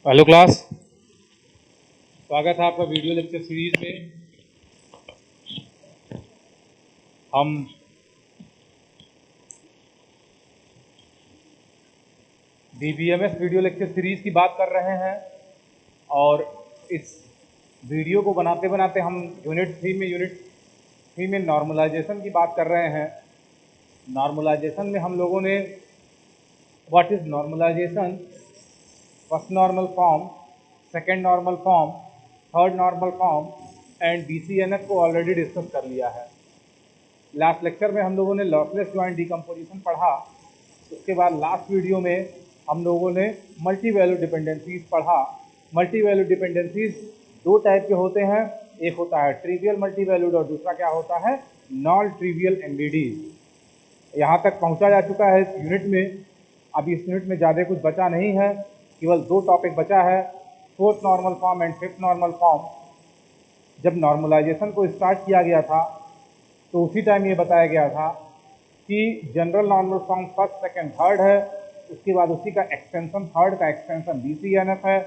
Hello class, स्वागत है आपका वीडियो लेक्चर सीरीज में। हम DBMS वीडियो लेक्चर सीरीज की बात कर रहे हैं और इस वीडियो को बनाते बनाते हम यूनिट 3 में नॉर्मलाइजेशन की बात कर रहे हैं। नॉर्मलाइजेशन में हम लोगों ने what is normalization, first normal form, second normal form, third normal form and BCNF को ऑलरेडी डिस्कस कर लिया है। लास्ट लेक्चर में हम लोगों ने लॉसलेस जॉइंट डिकम्पोजिशन पढ़ा। उसके बाद लास्ट वीडियो में हम लोगों ने मल्टी वैल्यू डिपेंडेंसीज पढ़ा। मल्टी वैल्यू डिपेंडेंसीज दो टाइप के होते हैं, एक होता है ट्रिवियल मल्टी वैल्यूड और दूसरा क्या होता है, नॉन ट्रिवियल एमबीडीज। यहाँ तक पहुँचा जा चुका है इस यूनिट में। अभी इस यूनिट में ज़्यादा कुछ बचा नहीं है, केवल दो टॉपिक बचा है, fourth normal form and fifth normal form. जब नॉर्मलाइजेशन को स्टार्ट किया गया था तो उसी टाइम ये बताया गया था कि general normal form first second third है, उसके बाद उसी का एक्सटेंशन, थर्ड का एक्सटेंशन BCNF है,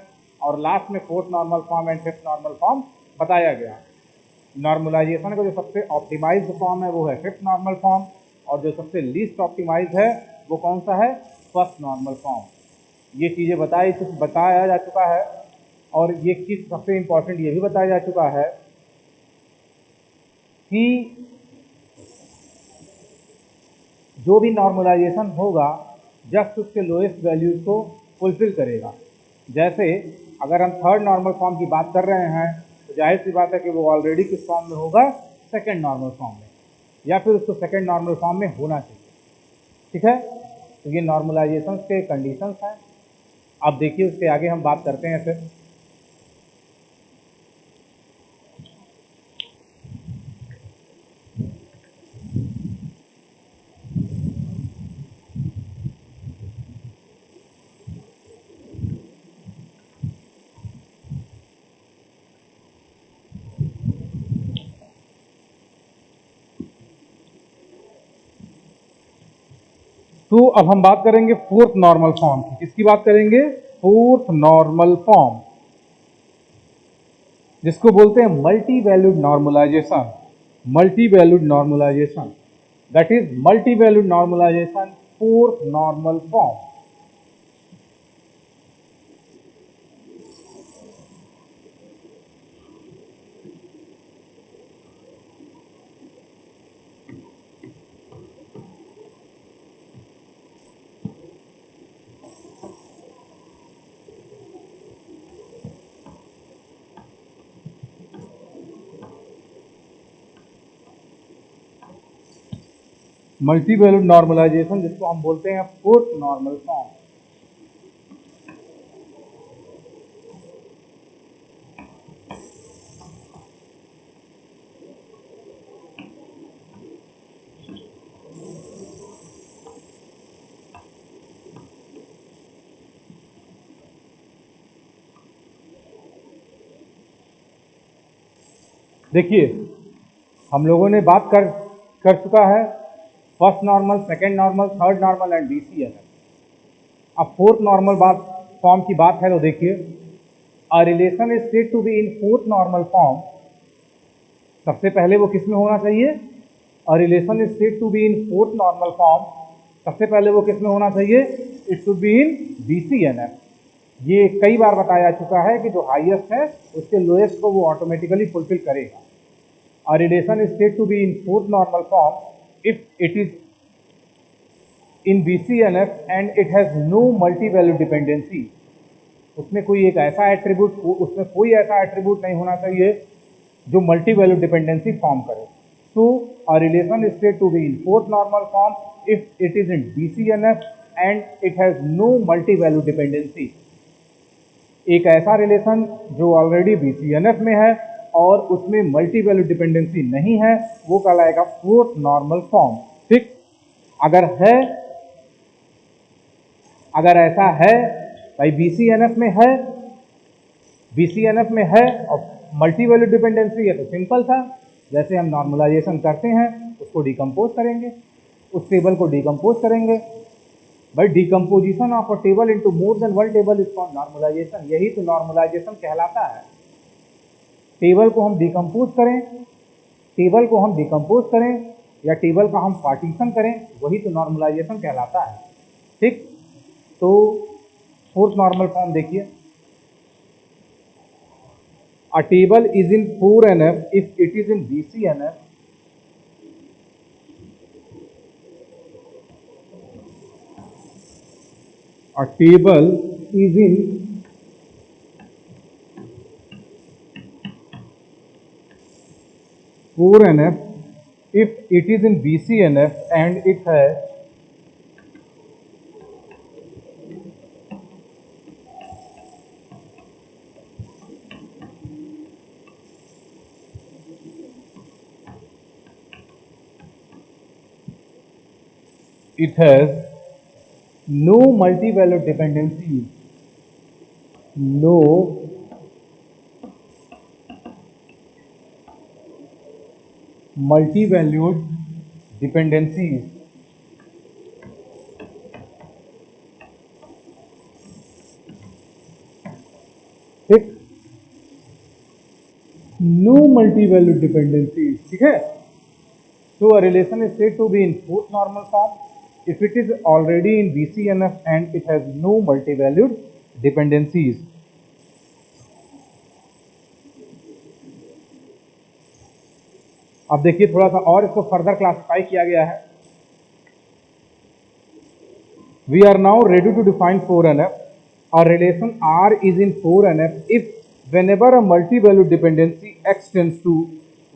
और लास्ट में fourth normal form and fifth normal form बताया गया। नॉर्मलाइजेशन का जो सबसे ऑप्टिमाइज्ड फॉर्म है वो है फिफ्थ नॉर्मल फॉर्म, और जो सबसे लीस्ट ऑप्टिमाइज्ड है वो कौन सा है, फर्स्ट नॉर्मल फॉर्म। ये चीज़ें बताया जा चुका है। और ये चीज़ सबसे इम्पॉर्टेंट ये भी बताया जा चुका है कि जो भी नॉर्मलाइजेशन होगा जस्ट उसके लोएस्ट वैल्यूज को फुलफिल करेगा। जैसे अगर हम थर्ड नॉर्मल फॉर्म की बात कर रहे हैं तो जाहिर सी बात है कि वो ऑलरेडी किस फॉर्म में होगा, सेकेंड नॉर्मल फॉर्म में, या फिर उसको सेकेंड नॉर्मल फॉर्म में होना चाहिए। ठीक है, तो ये नॉर्मलाइजेशन के कंडीशंस हैं। अब देखिए उसके आगे हम बात करते हैं फिर। तो अब हम बात करेंगे फोर्थ नॉर्मल फॉर्म की। किसकी बात करेंगे, फोर्थ नॉर्मल फॉर्म, जिसको बोलते हैं multi valued normalization. Multi valued normalization, that is multi valued normalization, fourth normal form. Multi valued normalization जिसको हम बोलते हैं फोर्थ नॉर्मल फॉर्म। देखिए हम लोगों ने बात कर चुका है first normal, second normal, third normal and BCNF। अब फोर्थ नॉर्मल फॉर्म की बात है तो देखिए, a relation is said to be in fourth normal form. सबसे पहले वो किस में होना चाहिए, a relation is said to be in fourth normal form, सबसे पहले वो किस में होना चाहिए, it should be in BCNF। ये कई बार बताया जा चुका है कि जो हाईएस्ट है उसके लोएस्ट को वो ऑटोमेटिकली फुलफिल करेगा। A relation is said to be in fourth normal form if it is in BCNF and it has no multi-value dependency। उसमें कोई एक ऐसा एट्रीब्यूट, उसमें कोई ऐसा एट्रीब्यूट नहीं होना चाहिए जो मल्टी वैल्यू डिपेंडेंसी फॉर्म करे। So a relation is said to be in fourth normal form if it is in BCNF and it has no multi-value dependency। एक ऐसा रिलेशन जो ऑलरेडी BCNF में है और उसमें मल्टी वैल्यू डिपेंडेंसी नहीं है, वो कहलाएगा फोर्थ नॉर्मल फॉर्म। ठीक, अगर है, अगर ऐसा है भाई BCNF में है, BCNF में है और मल्टी वैल्यू डिपेंडेंसी है, तो सिंपल था, जैसे हम नॉर्मलाइजेशन करते हैं उसको डिकम्पोज करेंगे, उस टेबल को डिकम्पोज करेंगे। भाई decomposition of a table into more than one table is called normalization, यही तो नॉर्मलाइजेशन कहलाता है। टेबल को हम डिकम्पोज करें, टेबल को हम डिकम्पोज करें या टेबल का हम पार्टीशन करें, वही तो नॉर्मलाइजेशन कहलाता है। ठीक, तो फोर्थ नॉर्मल फॉर्म देखिए, अ table is in 4NF if it is in BCNF a table is in 4NF if it is in BCNF and it has no multi-valued dependencies, no multi-valued dependencies, ठीक, no multi-valued dependencies, ठीक है। So a relation is said to be in fourth normal form if it is already in BCNF and it has no multi-valued dependencies. अब देखिए थोड़ा सा और इसको further classify किया गया है। We are now ready to define 4NF. A relation R is in 4NF if whenever a multi-valued dependency X tends to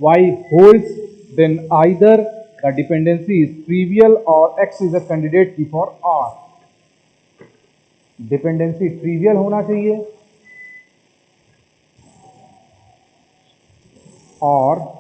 Y holds, then either the dependency is trivial or X is a candidate key for R. Dependency trivial होना चाहिए और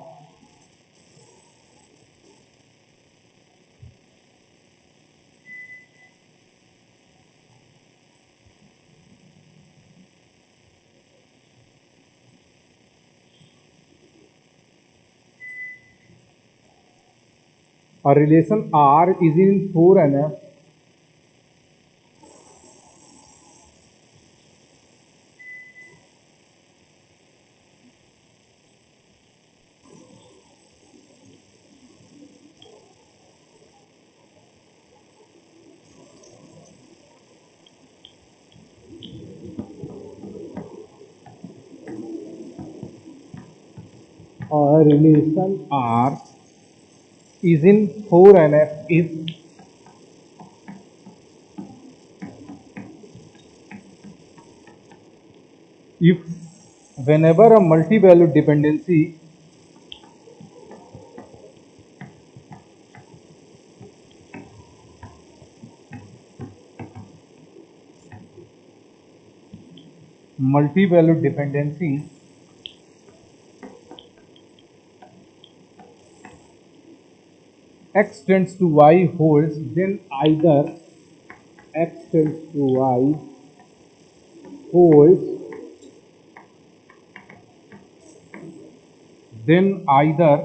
a relation R is in 4NF R is in 4NF if whenever a multi-valued dependency X tends to Y holds, then either X tends to Y holds, then either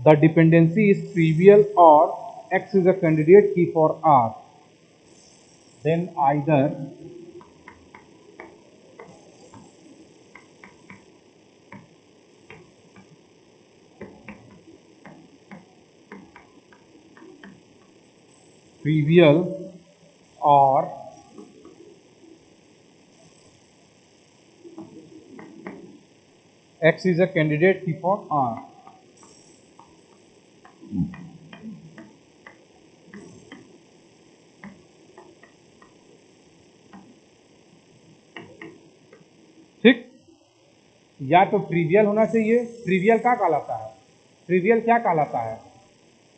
the dependency is trivial or X is a candidate key for R. Then either trivial or X is a candidate key for R. ठीक, या तो trivial होना चाहिए। Trivial क्या कहलाता है? Trivial क्या कहलाता है?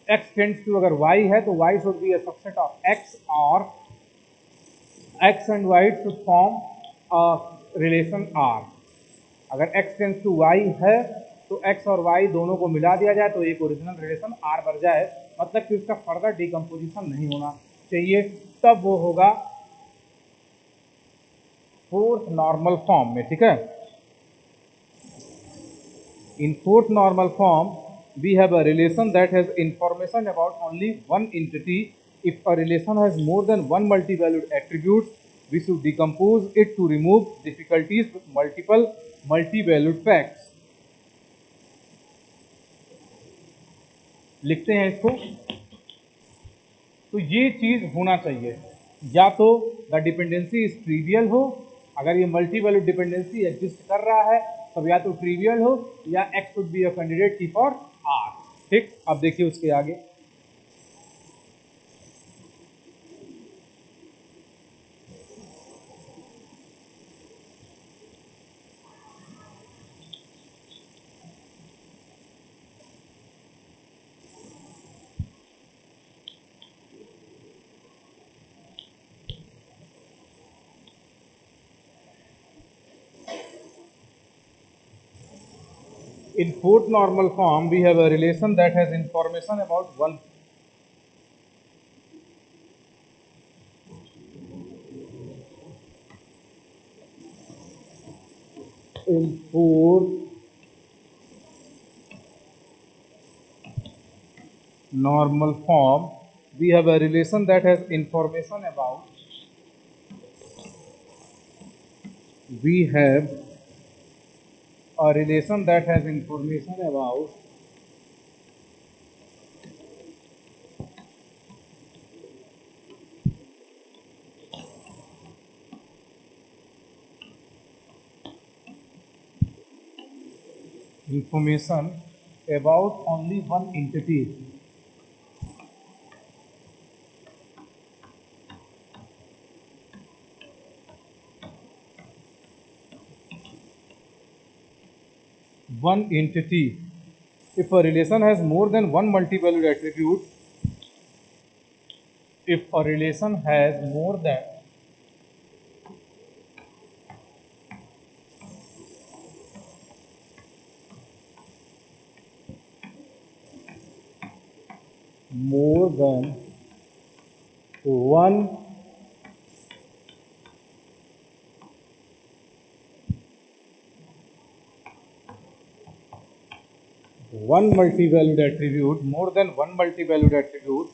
X टेंड्स टू, अगर Y है तो Y should be A subset of X और X and Y should form a relation R। अगर X टेंड्स टू Y है तो X और Y दोनों को मिला दिया जाए तो एक ओरिजिनल रिलेशन R बन जाए, मतलब कि उसका फर्दर डिकम्पोजिशन नहीं होना चाहिए, तब वो होगा फोर्थ नॉर्मल फॉर्म में। ठीक है, in fourth normal form we have a relation that has information about only one entity If a relation has more than one multi-valued attribute, we should decompose it to remove difficulties with multiple multi-valued facts. लिखते हैं इसको। तो ये चीज होना चाहिए, या तो द डिपेंडेंसी इज ट्रिवियल हो, अगर ये मल्टी वैल्यूड डिपेंडेंसी एग्जिस्ट कर रहा है तब या तो ट्रिवियल हो या x should be a candidate की फॉर आर। ठीक, अब देखिए उसके आगे। In fourth normal form, we have a relation that has information about one. In fourth normal form, we have a relation that has information about. We have a relation that has information about information about only one entity. One entity. If a relation has more than one multi-valued attribute, if a relation has more than one multi-valued attribute, more than one multi-valued attribute,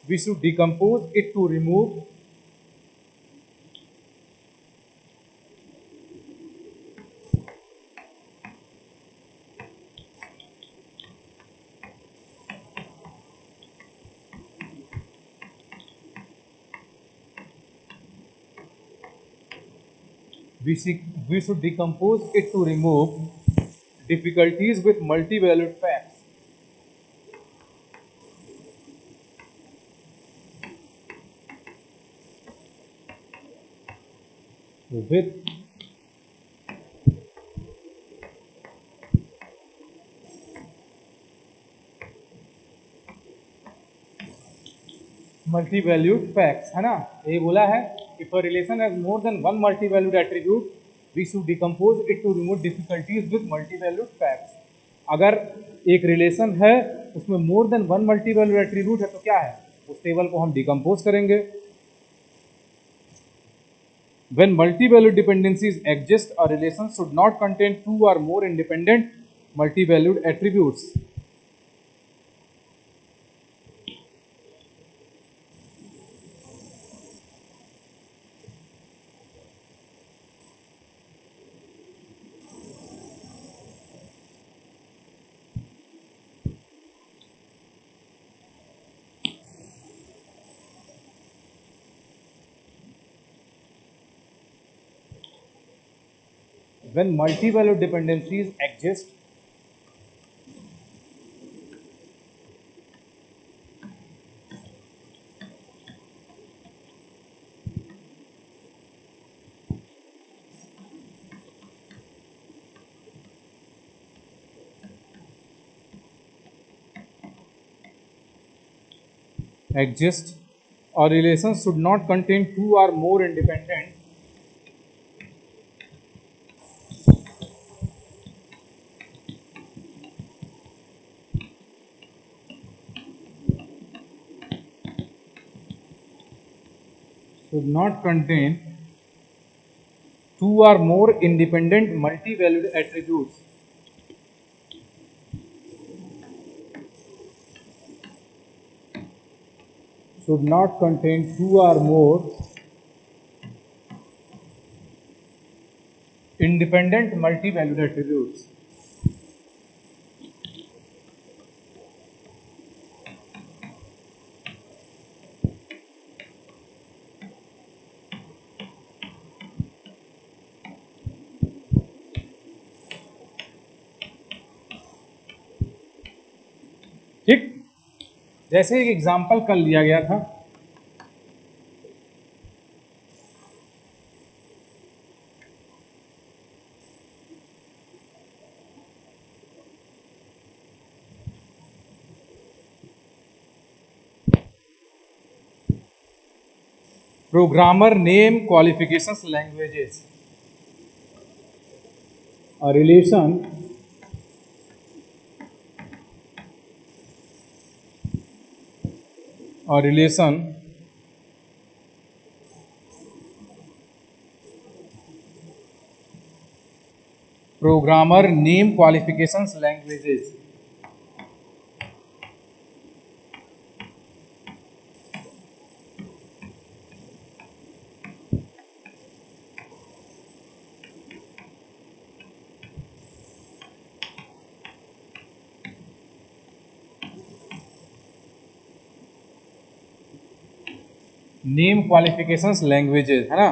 we should decompose it to remove we should decompose it to remove difficulties with multi-valued facts. With multi-valued facts, है ना, ये बोला है। If a relation has more than one multi-valued attribute, we should decompose it to remove difficulties with multi-valued facts. अगर एक relation है उसमें मोर than one multi-valued attribute है तो क्या है, उस टेबल को हम डिकम्पोज करेंगे। When multi-valued dependencies exist, a relation should not contain two or more independent multi-valued attributes. When multi-valued dependencies exist, a relation should not contain two or more independent multi-valued attributes. should not contain two or more independent multi-valued attributes. ठीक, जैसे एक example कल लिया गया था, programmer name qualifications languages a relation programmer name qualifications languages name qualifications languages है ना,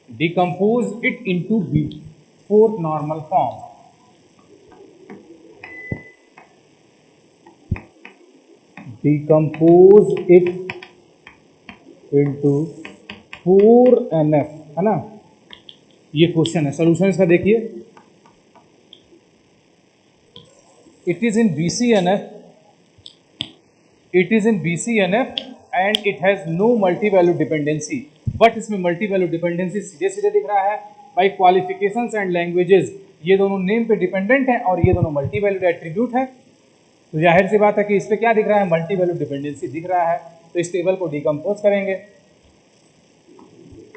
decompose it into be fourth normal form, decompose it into 4NF है ना। ये क्वेश्चन है, सोल्यूशन इसका देखिए, it is in BCNF, it is in BCNF and it has no multi value dependency, but इसमें multi value dependency सीधे सीधे दिख रहा है भाई। क्वालिफिकेशंस एंड लैंग्वेजेस ये दोनों नेम पे डिपेंडेंट हैं और ये दोनों मल्टी वैल्यूड एट्रीब्यूट है, तो जाहिर सी बात है कि इस पे क्या दिख रहा है, मल्टी वैल्यू डिपेंडेंसी दिख रहा है। तो इस टेबल को डिकम्पोज करेंगे,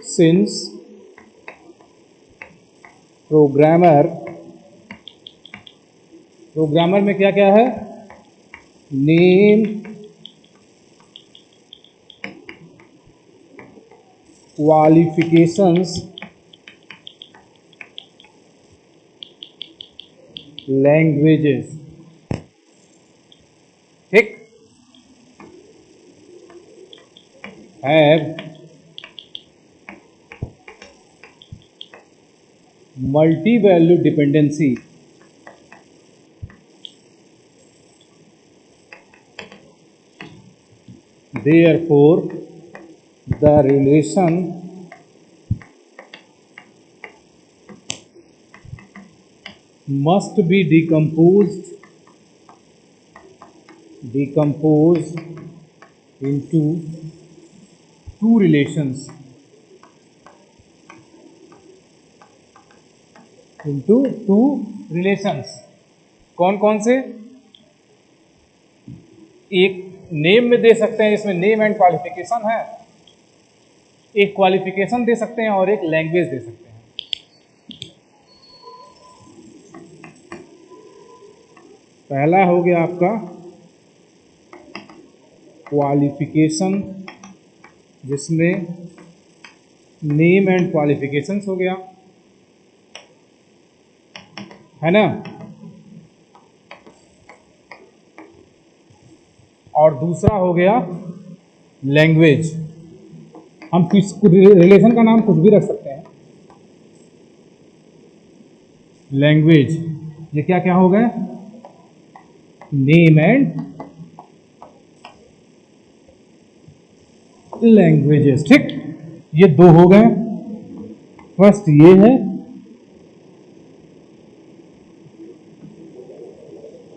सिंस प्रोग्रामर में क्या क्या है, नेम क्वालिफिकेशंस लैंग्वेजेस, ठीक, have multi value dependency, therefore the relation must be decomposed into two relations, कौन कौन से, एक नेम में दे सकते हैं जिसमें नेम एंड क्वालिफिकेशन है, एक क्वालिफिकेशन दे सकते हैं और एक लैंग्वेज दे सकते हैं। पहला हो गया आपका क्वालिफिकेशन, जिसमें नेम एंड क्वालिफिकेशंस हो गया, है ना, और दूसरा हो गया लैंग्वेज। हम किस रिलेशन का नाम कुछ भी रख सकते हैं, लैंग्वेज, ये क्या क्या हो गए, नेम एंड लैंग्वेजेस, ठीक, ये दो हो गए। फर्स्ट ये है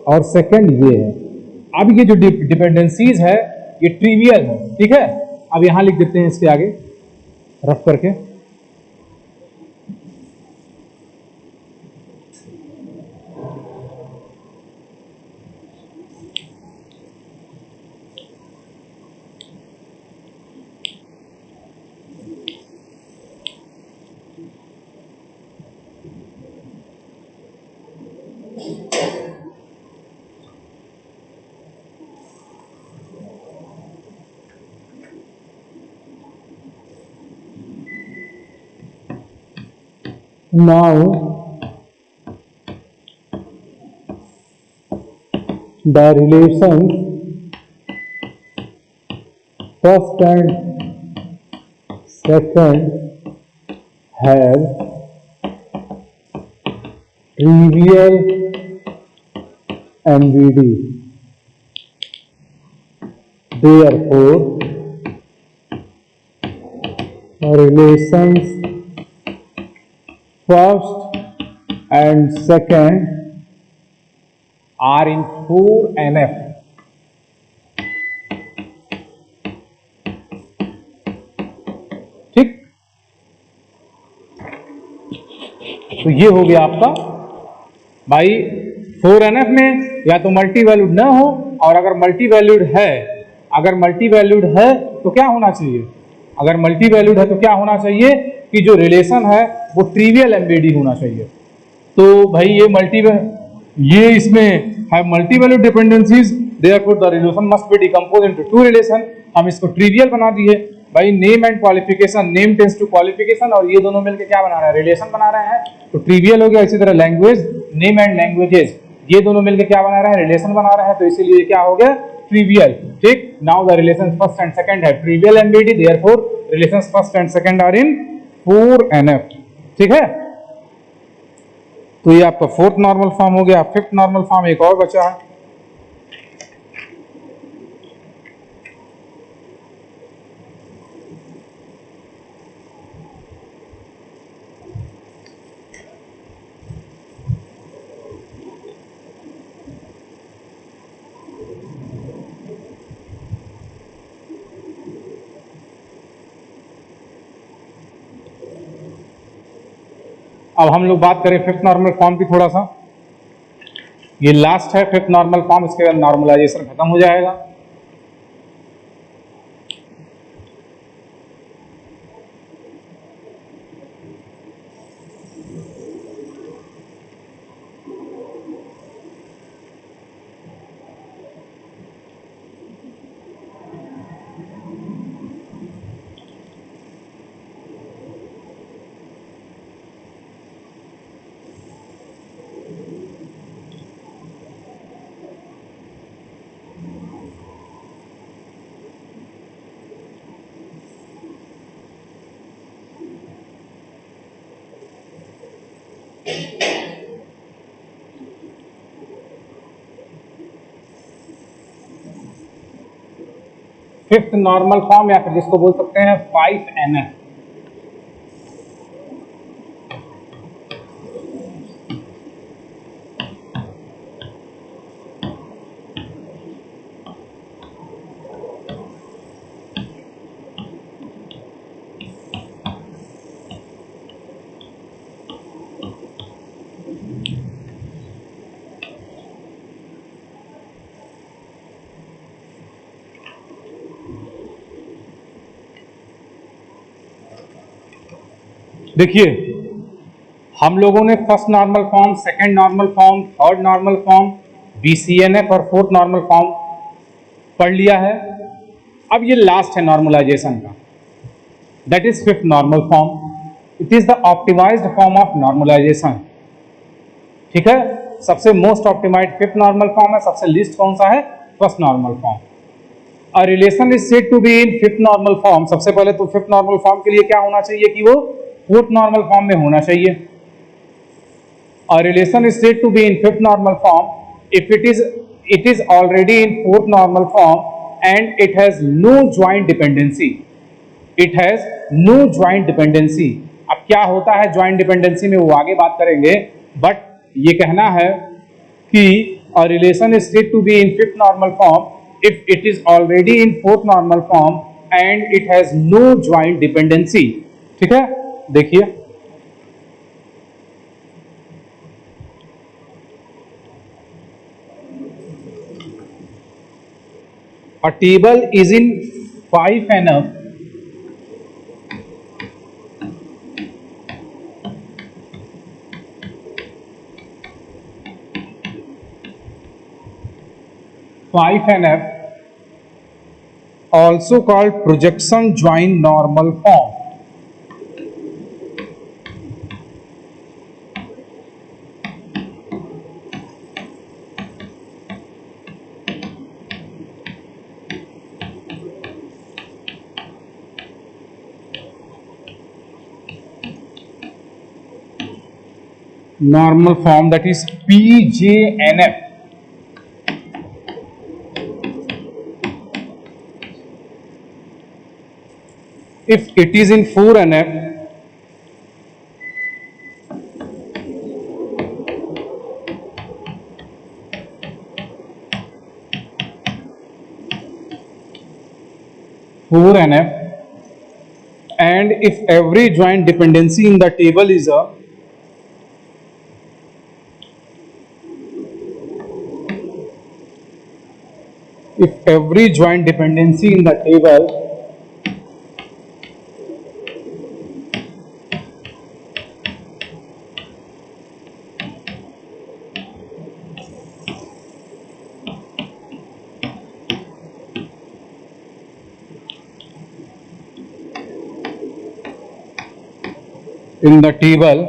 और सेकंड ये है। अब ये जो डिपेंडेंसीज है ये ट्रिवियल है, ठीक है। अब यहां लिख देते हैं इसके आगे रफ करके, Now the relations first and second have trivial MVD. Therefore, relations first and second are in 4NF. ठीक, तो ये हो गया आपका भाई 4NF में या तो मल्टी वैल्यूड ना हो, और अगर मल्टी वैल्यूड है, तो क्या होना चाहिए? अगर मल्टी वैल्यूड है तो क्या होना चाहिए कि जो रिलेशन है वो ट्रिवियल एमबीडी होना चाहिए। तो भाई ये इसमें है multi valued dependencies, therefore the relation must be decompose into two relation. हम इसको ट्रिवियल बना दिए भाई, name and qualification, name tends to qualification, और ये दोनों मिलकर क्या बना रहे हैं? रिलेशन बना रहे हैं, तो ट्रिवियल हो गया। इसी तरह लैंग्वेज, नेम एंड लैंग्वेजेस, ये दोनों मिलकर क्या बना रहे हैं? रिलेशन बना रहे हैं, तो इसीलिए क्या हो गया? ट्रिवियल। ठीक, now the relation first and second है trivial MVD, therefore relations first and second are in 4NF। ठीक है, तो ये आपका फोर्थ नॉर्मल फॉर्म हो गया। फिफ्थ नॉर्मल फॉर्म एक और बचा है, अब हम लोग बात करें फिफ्थ नॉर्मल फॉर्म की थोड़ा सा। ये लास्ट है फिफ्थ नॉर्मल फॉर्म, इसके बाद नॉर्मलाइजेशन खत्म हो जाएगा। फिफ्थ नॉर्मल फॉर्म या फिर जिसको बोल सकते हैं 5NF। देखिए, हम लोगों ने first normal form, second normal form, third normal form, BCNF और फोर्थ नॉर्मल फॉर्म पढ़ लिया है। अब ये लास्ट है नॉर्मलाइजेशन का, that is fifth normal form. It is the optimized form of normalization. ठीक है, सबसे most optimized fifth normal form है, सबसे लीस्ट कौन सा है? First normal form. A relation is said to be in fifth normal form. सबसे पहले तो फिफ्थ नॉर्मल फॉर्म के लिए क्या होना चाहिए कि वो फोर्थ नॉर्मल फॉर्म में होना चाहिए। A relation is said to be in fifth normal form if it is already in fourth normal form and it has no joint dependency. It has no joint dependency. अब क्या होता है joint dependency में वो आगे बात करेंगे, but ये कहना है कि a relation is said to be in fifth normal form if it is already in fourth normal form and it has no joint dependency. ठीक है, देखिए a table is in 5NF also called projection joint normal form. normal form, that is PJNF. If it is in 4NF, and if every joint dependency in the table is a in the table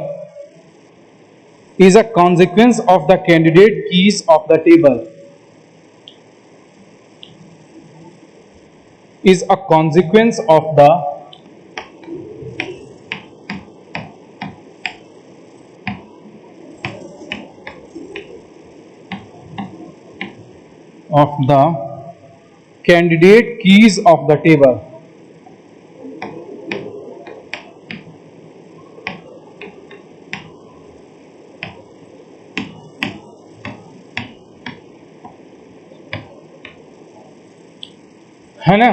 is a consequence of the candidate keys of the table, is a consequence of the candidate keys of the table. है ना?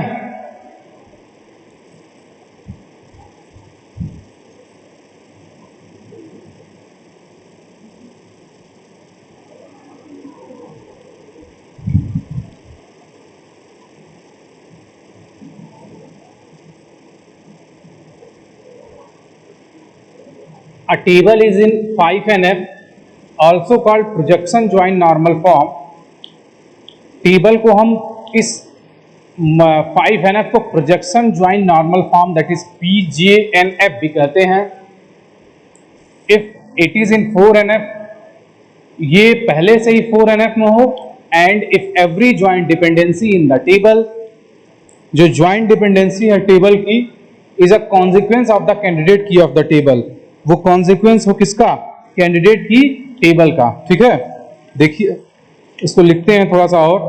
A table is in 5NF, also called projection joint normal form. Table को हम इस 5NF को projection join normal form, that is PJNF भी कहते हैं. If it is in 4NF, ये पहले से ही 4NF में हो, and if every joint dependency in the table, जो ज्वाइंट डिपेंडेंसी है टेबल की, is a consequence of the candidate की ऑफ द टेबल. वो कॉन्सिक्वेंस हो किसका? कैंडिडेट की टेबल का. ठीक है, देखिए इसको लिखते हैं थोड़ा सा और.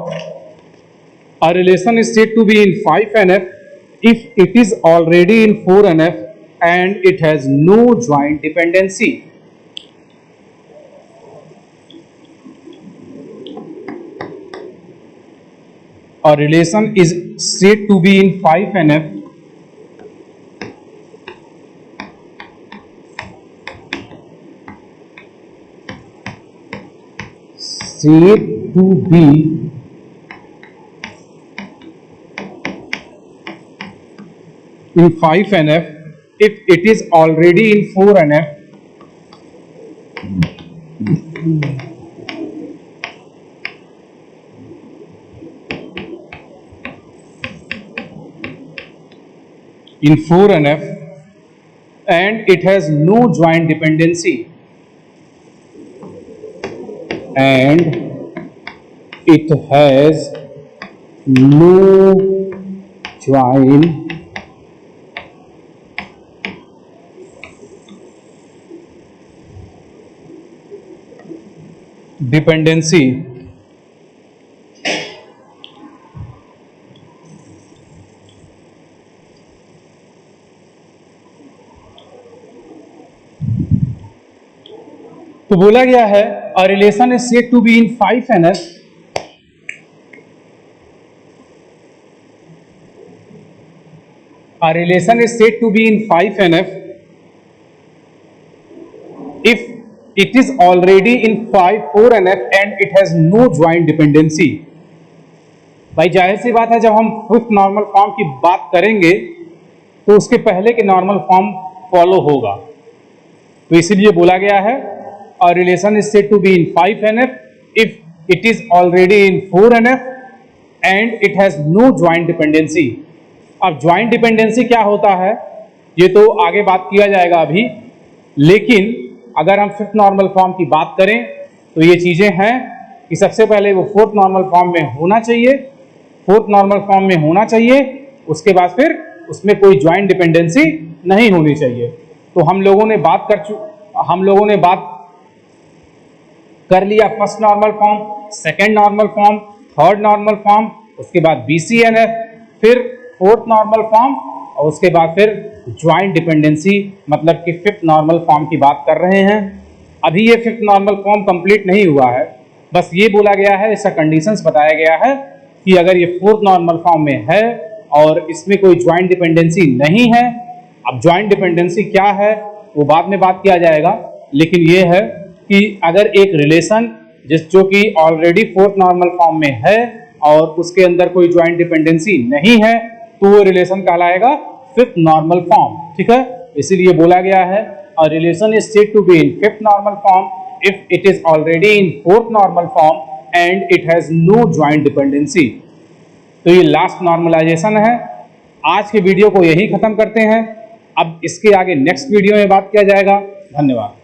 A relation is said to be in 5NF if it is already in 4NF and it has no joint dependency. A relation is said to be in 5NF said to be in 5NF if it is already in 4NF and it has no joint dependency, and it has no joint dependency. तो बोला गया है a relation is said to be in 5NF a relation is said to be in 5NF if it is already in 4NF and it has no joint dependency. भाई जाहिर सी बात है, जब हम फिफ्थ नॉर्मल फॉर्म की बात करेंगे तो उसके पहले के नॉर्मल फॉर्म फॉलो होगा. तो इसीलिए बोला गया है a relation is said to be in 5NF if it is already in 4NF and it has no joint dependency. अब ज्वाइंट डिपेंडेंसी क्या होता है ये तो आगे बात किया जाएगा अभी, लेकिन अगर हम फिफ्थ नॉर्मल फॉर्म की बात करें तो ये चीज़ें हैं कि सबसे पहले वो फोर्थ नॉर्मल फॉर्म में होना चाहिए, फोर्थ नॉर्मल फॉर्म में होना चाहिए, उसके बाद फिर उसमें कोई ज्वाइंट डिपेंडेंसी नहीं होनी चाहिए. तो हम लोगों ने बात कर लिया first normal form, second normal form, third normal form, उसके बाद BCNF, फिर फोर्थ नॉर्मल फॉर्म और उसके बाद फिर ज्वाइंट डिपेंडेंसी मतलब कि फिफ्थ नॉर्मल फॉर्म की बात कर रहे हैं। अभी ये फिफ्थ नॉर्मल फॉर्म कंप्लीट नहीं हुआ है, बस ये बोला गया है, इसका कंडीशंस बताया गया है कि अगर ये फोर्थ नॉर्मल फॉर्म में है और इसमें कोई ज्वाइंट डिपेंडेंसी नहीं है। अब ज्वाइंट डिपेंडेंसी क्या है वो बाद में बात किया जाएगा, लेकिन ये है कि अगर एक रिलेशन जो कि ऑलरेडी फोर्थ नॉर्मल फॉर्म में है और उसके अंदर कोई ज्वाइंट डिपेंडेंसी नहीं है तो वो रिलेशन कहलाएगा फिफ्थ नॉर्मल फॉर्म। ठीक है, इसीलिए बोला गया है a relation is said to be in fifth normal form if it is already in fourth normal form and it has no joint dependency। तो ये लास्ट नॉर्मलाइजेशन है। आज के वीडियो को यही खत्म करते हैं, अब इसके आगे नेक्स्ट वीडियो में बात किया जाएगा। धन्यवाद।